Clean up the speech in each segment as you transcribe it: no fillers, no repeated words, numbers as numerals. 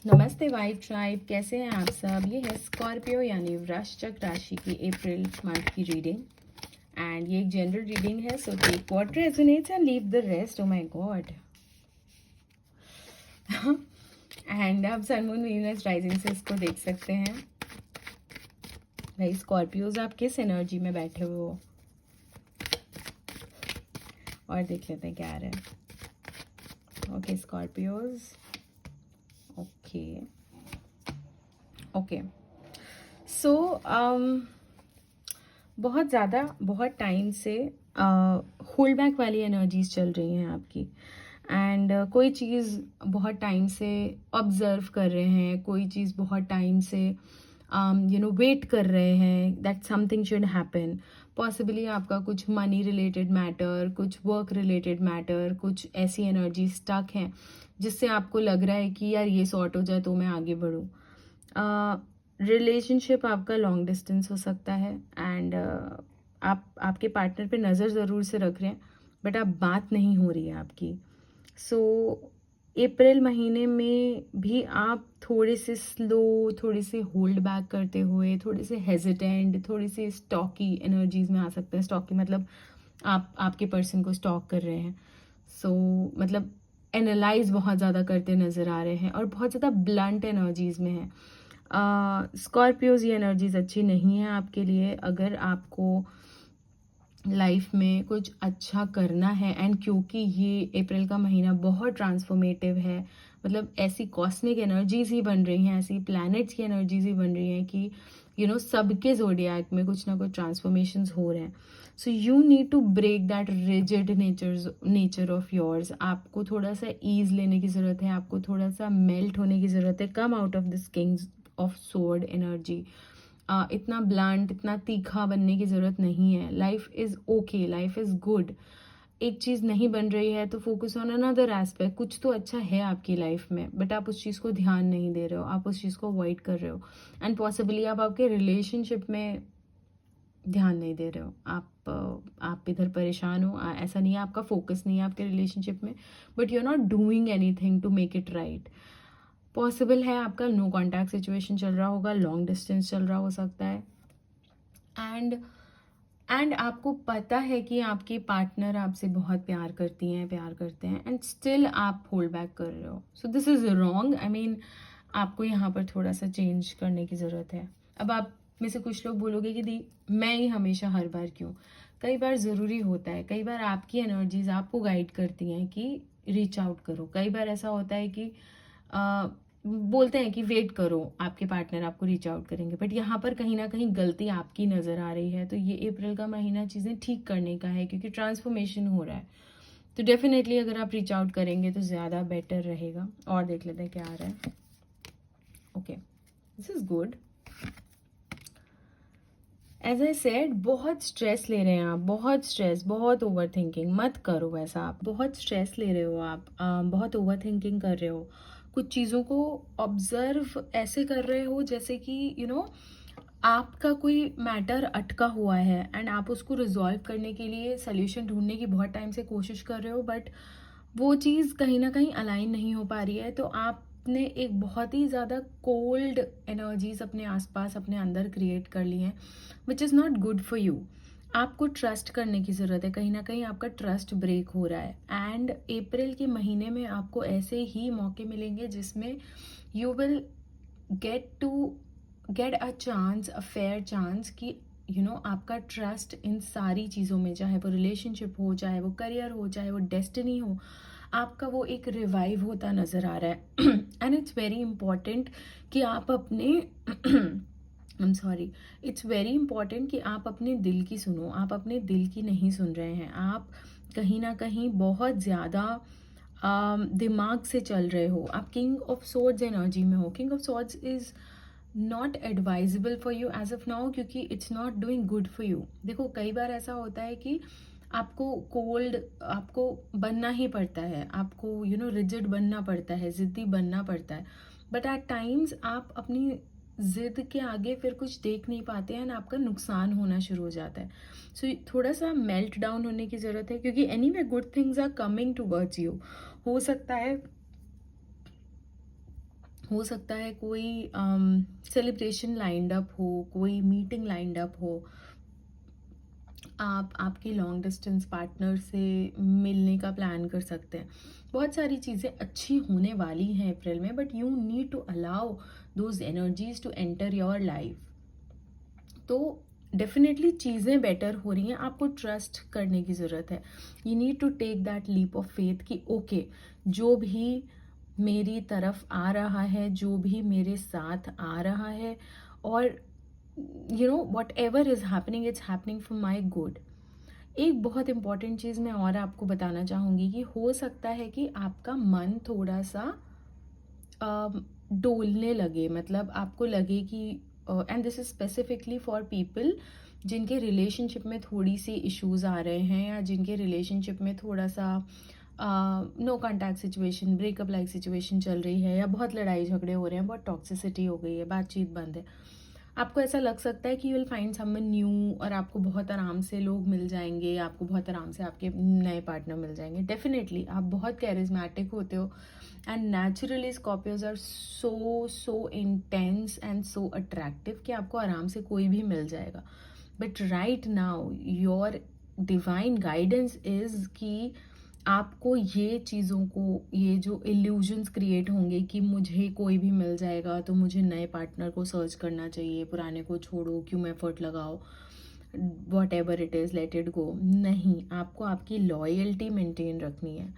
नमस्ते vibe tribe, कैसे हैं आप सब। ये है स्कॉर्पियो यानी वृश्चिक राशि की अप्रैल मंथ की रीडिंग एंड ये एक जनरल रीडिंग है। So take what resonates and leave the rest. Oh my God. And आप सन मून वीनस राइजिंग से इसको देख सकते हैं। भाई स्कॉर्पियोज आप किस एनर्जी में बैठे हुए हो, और देख लेते हैं क्या आ रहा है। Okay Scorpios, okay okay. So बहुत ज़्यादा बहुत टाइम से होल्ड बैक वाली एनर्जीज चल रही हैं आपकी। एंड कोई चीज़ बहुत टाइम से ऑब्जर्व कर रहे हैं, कोई चीज़ बहुत टाइम से वेट कर रहे हैं that something should happen. Possibly आपका कुछ मनी रिलेटेड मैटर, कुछ वर्क रिलेटेड मैटर, कुछ ऐसी एनर्जी स्टक हैं जिससे आपको लग रहा है कि यार ये सॉर्ट हो जाए तो मैं आगे बढ़ूँ। रिलेशनशिप आपका लॉन्ग डिस्टेंस हो सकता है एंड आप आपके पार्टनर पे नज़र ज़रूर से रख रहे हैं बट आप बात नहीं हो रही है आपकी। सो अप्रैल महीने में भी आप थोड़े से स्लो, थोड़े से होल्ड बैक करते हुए, थोड़े से हेजिटेंट, थोड़े से स्टॉकी एनर्जीज में आ सकते हैं। स्टॉकी मतलब आप आपके पर्सन को स्टॉक कर रहे हैं। सो मतलब एनालाइज बहुत ज़्यादा करते नज़र आ रहे हैं और बहुत ज़्यादा ब्लंट एनर्जीज में है। स्कॉर्पियोज ये एनर्जीज अच्छी नहीं है आपके लिए। अगर आपको लाइफ में कुछ अच्छा करना है एंड क्योंकि ये अप्रैल का महीना बहुत ट्रांसफॉर्मेटिव है, मतलब ऐसी कॉस्मिक एनर्जीज ही बन रही हैं, ऐसी प्लैनेट्स की एनर्जीज ही बन रही हैं कि सबके जोडियाक में कुछ ना कुछ ट्रांसफॉर्मेशंस हो रहे हैं। So you need to break that rigid nature of yours. आपको थोड़ा सा ईज लेने की ज़रूरत है, आपको थोड़ा सा मेल्ट होने की ज़रूरत है। Come out of this Kings of sword energy. इतना ब्लंट, इतना तीखा बनने की ज़रूरत नहीं है। Life is okay, life is good. एक चीज़ नहीं बन रही है तो फोकस ऑन अनदर एस्पेक्ट। कुछ तो अच्छा है आपकी लाइफ में बट आप उस चीज़ को ध्यान नहीं दे रहे हो, आप उस चीज़ को अवॉइड कर रहे हो एंड पॉसिबली आप आपके रिलेशनशिप में ध्यान नहीं दे रहे हो। आप इधर परेशान हो। ऐसा नहीं है आपका फोकस नहीं है आपके रिलेशनशिप में, but you are not doing anything to make it right. Possible है आपका नो कॉन्टैक्ट सिचुएशन चल रहा होगा, लॉन्ग डिस्टेंस चल रहा हो सकता है एंड आपको पता है कि आपके पार्टनर आपसे बहुत प्यार करते हैं एंड स्टिल आप होल्ड बैक कर रहे हो। So this is wrong. I mean आपको यहाँ पर थोड़ा सा चेंज करने की ज़रूरत है। अब आप में से कुछ लोग बोलोगे कि दी मैं ही हमेशा हर बार क्यों। कई बार ज़रूरी होता है, कई बार आपकी एनर्जीज आपको गाइड करती हैं कि रीच आउट करो। कई बार ऐसा होता है कि बोलते हैं कि वेट करो, आपके पार्टनर आपको रीच आउट करेंगे, बट यहाँ पर कहीं ना कहीं गलती आपकी नज़र आ रही है। तो ये अप्रैल का महीना चीज़ें ठीक करने का है क्योंकि ट्रांसफॉर्मेशन हो रहा है। तो डेफिनेटली अगर आप रीच आउट करेंगे तो ज़्यादा बेटर रहेगा। और देख लेते हैं क्या आ रहा है। Okay, this is good. As I said, बहुत स्ट्रेस ले रहे हैं आप, बहुत स्ट्रेस, बहुत ओवर थिंकिंग। मत करो वैसा। आप बहुत स्ट्रेस ले रहे हो, आप बहुत ओवर थिंकिंग कर रहे हो। कुछ चीज़ों को ऑब्जर्व ऐसे कर रहे हो जैसे कि आपका कोई मैटर अटका हुआ है एंड आप उसको रिजॉल्व करने के लिए सोल्यूशन ढूंढने की बहुत टाइम से कोशिश कर रहे हो, बट वो चीज़ कहीं ना कहीं अलाइन नहीं हो पा रही है। तो आपने एक बहुत ही ज़्यादा कोल्ड एनर्जीज अपने आसपास अपने अंदर क्रिएट कर ली हैं which is not good for you. आपको ट्रस्ट करने की ज़रूरत है। कहीं ना कहीं आपका ट्रस्ट ब्रेक हो रहा है एंड अप्रैल के महीने में आपको ऐसे ही मौके मिलेंगे जिसमें you will get to get a chance, a fair chance कि आपका ट्रस्ट इन सारी चीज़ों में, चाहे वो रिलेशनशिप हो, चाहे वो करियर हो, चाहे वो डेस्टिनी हो, आपका वो एक रिवाइव होता नज़र आ रहा है एंड इट्स वेरी इंपॉर्टेंट कि आप अपने I am sorry, it's very important कि आप अपने दिल की सुनो। आप अपने दिल की नहीं सुन रहे हैं। आप कहीं ना कहीं बहुत ज़्यादा दिमाग से चल रहे हो। आप किंग ऑफ सोर्ड्स एनर्जी में हो। King of swords is not advisable for you as of now क्योंकि it's not doing good for you. देखो कई बार ऐसा होता है कि आपको कोल्ड आपको बनना ही पड़ता है, आपको रिजिड बनना पड़ता है, ज़िद्दी बनना पड़ता है, बट एट टाइम्स आप अपनी ज़िद के आगे फिर कुछ देख नहीं पाते हैं ना, आपका नुकसान होना शुरू हो जाता है। सो थोड़ा सा मेल्ट डाउन होने की ज़रूरत है क्योंकि anyway good things are coming towards you. हो सकता है हो सकता है कोई सेलिब्रेशन लाइंड अप हो, कोई मीटिंग लाइंड अप हो, आप आपके लॉन्ग डिस्टेंस पार्टनर से मिलने का प्लान कर सकते हैं। बहुत सारी चीज़ें अच्छी होने वाली हैं अप्रैल में, but you need to allow those energies to enter your life. तो डेफिनेटली चीज़ें बेटर हो रही हैं, आपको ट्रस्ट करने की ज़रूरत है। You need to take that leap of faith कि ओके, जो भी मेरी तरफ आ रहा है, जो भी मेरे साथ आ रहा है, और what ever is happening, it's happening for my good. एक बहुत इंपॉर्टेंट चीज़ मैं और आपको बताना चाहूँगी कि हो सकता है कि आपका मन थोड़ा सा डोलने लगे, मतलब आपको लगे कि and this is specifically for people जिनके रिलेशनशिप में थोड़ी सी इश्यूज आ रहे हैं, या जिनके रिलेशनशिप में थोड़ा सा no contact situation, breakup like situation चल रही है, या बहुत लड़ाई झगड़े हो रहे हैं, बहुत टॉक्सिसिटी हो गई है, बातचीत बंद है। आपको ऐसा लग सकता है कि you will find someone new, और आपको बहुत आराम से लोग मिल जाएंगे, आपको बहुत आराम से आपके नए पार्टनर मिल जाएंगे। डेफिनेटली आप बहुत कैरिज्मेटिक होते हो, and naturally Scorpios are so intense and so attractive कि आपको आराम से कोई भी मिल जाएगा। But right now your divine guidance is कि आपको ये चीज़ों को, ये जो इल्यूजन्स क्रिएट होंगे कि मुझे कोई भी मिल जाएगा तो मुझे नए पार्टनर को सर्च करना चाहिए, पुराने को छोड़ो, क्यों एफर्ट लगाओ, what ever it is, let it go. नहीं, आपको आपकी लॉयल्टी मेंटेन रखनी है।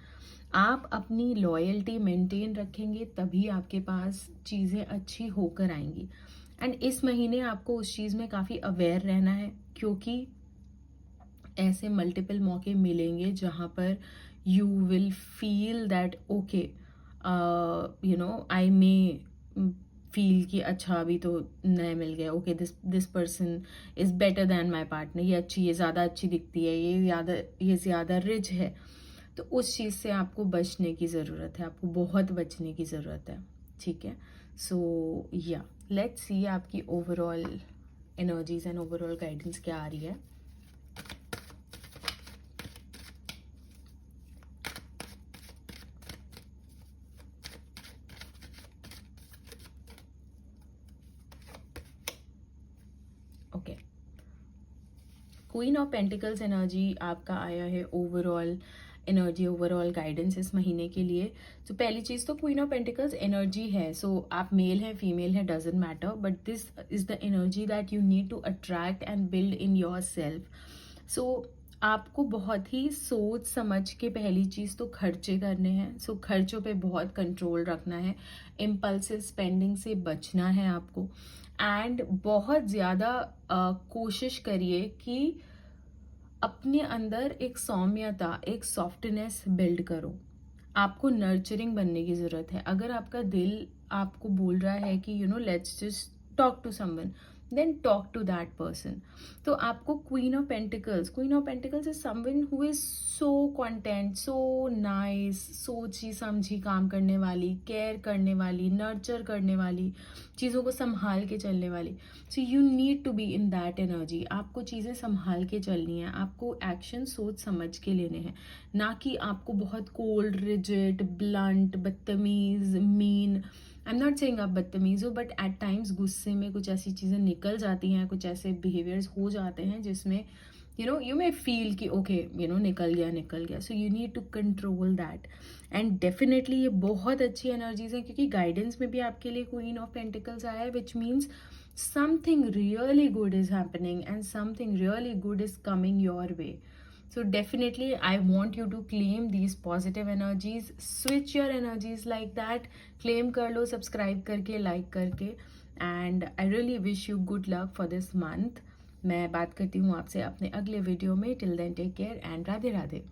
आप अपनी लॉयल्टी मेंटेन रखेंगे तभी आपके पास चीज़ें अच्छी होकर आएंगी। एंड इस महीने आपको उस चीज़ में काफ़ी अवेयर रहना है, क्योंकि ऐसे मल्टीपल मौके मिलेंगे जहाँ पर you will feel that okay, I may feel कि अच्छा अभी तो नए मिल गया, okay this person is better than my partner, ये अच्छी, ये ज़्यादा अच्छी दिखती है, ये ज़्यादा रिच है। तो उस चीज़ से आपको बचने की ज़रूरत है, आपको बहुत बचने की ज़रूरत है। ठीक है, सो या लेट्स सी आपकी overall energies and overall guidance क्या आ रही है। Okay, queen of pentacles energy आपका आया है, ओवरऑल एनर्जी, ओवरऑल गाइडेंस इस महीने के लिए। तो पहली चीज़ तो क्वीन ऑफ पेंटिकल्स एनर्जी है, सो आप मेल हैं फीमेल है doesn't matter, but this is the energy that you need to attract and build in yourself. So आपको बहुत ही सोच समझ के पहली चीज़ तो खर्चे करने हैं। सो खर्चों पे बहुत कंट्रोल रखना है, इम्पल्सिव स्पेंडिंग से बचना है आपको, एंड बहुत ज़्यादा कोशिश करिए कि अपने अंदर एक सौम्यता, एक सॉफ्टनेस बिल्ड करो। आपको नर्चरिंग बनने की ज़रूरत है। अगर आपका दिल आपको बोल रहा है कि let's just talk to someone, then talk to that person. तो आपको queen of pentacles is someone who is so content, so nice, सोची समझी काम करने वाली, केयर करने वाली, नर्चर करने वाली, चीज़ों को संभाल के चलने वाली। So you need to be in that energy. आपको चीज़ें संभाल के चलनी है, आपको एक्शन सोच समझ के लेने हैं, ना कि आपको बहुत कोल्ड, रिजिड, ब्लंट, बदतमीज, mean. I am not saying आप बदतमीज हो, बट एट टाइम्स गुस्से में कुछ ऐसी चीज़ें निकल जाती हैं, कुछ ऐसे बिहेवियर्स हो जाते हैं जिसमें यू मे फील कि ओके निकल गया। So you need to control that. And definitely ये बहुत अच्छी एनर्जीज हैं, क्योंकि गाइडेंस में भी आपके लिए क्वीन ऑफ पेंटिकल्स आया है, which means something really good is happening and something really good is coming your way. So definitely I want you to claim these positive energies, switch your energies like that, claim कर लो subscribe करके, like करके, and I really wish you good luck for this month. मैं बात करती हूँ आपसे अपने अगले वीडियो में। Till then take care and Radhe Radhe.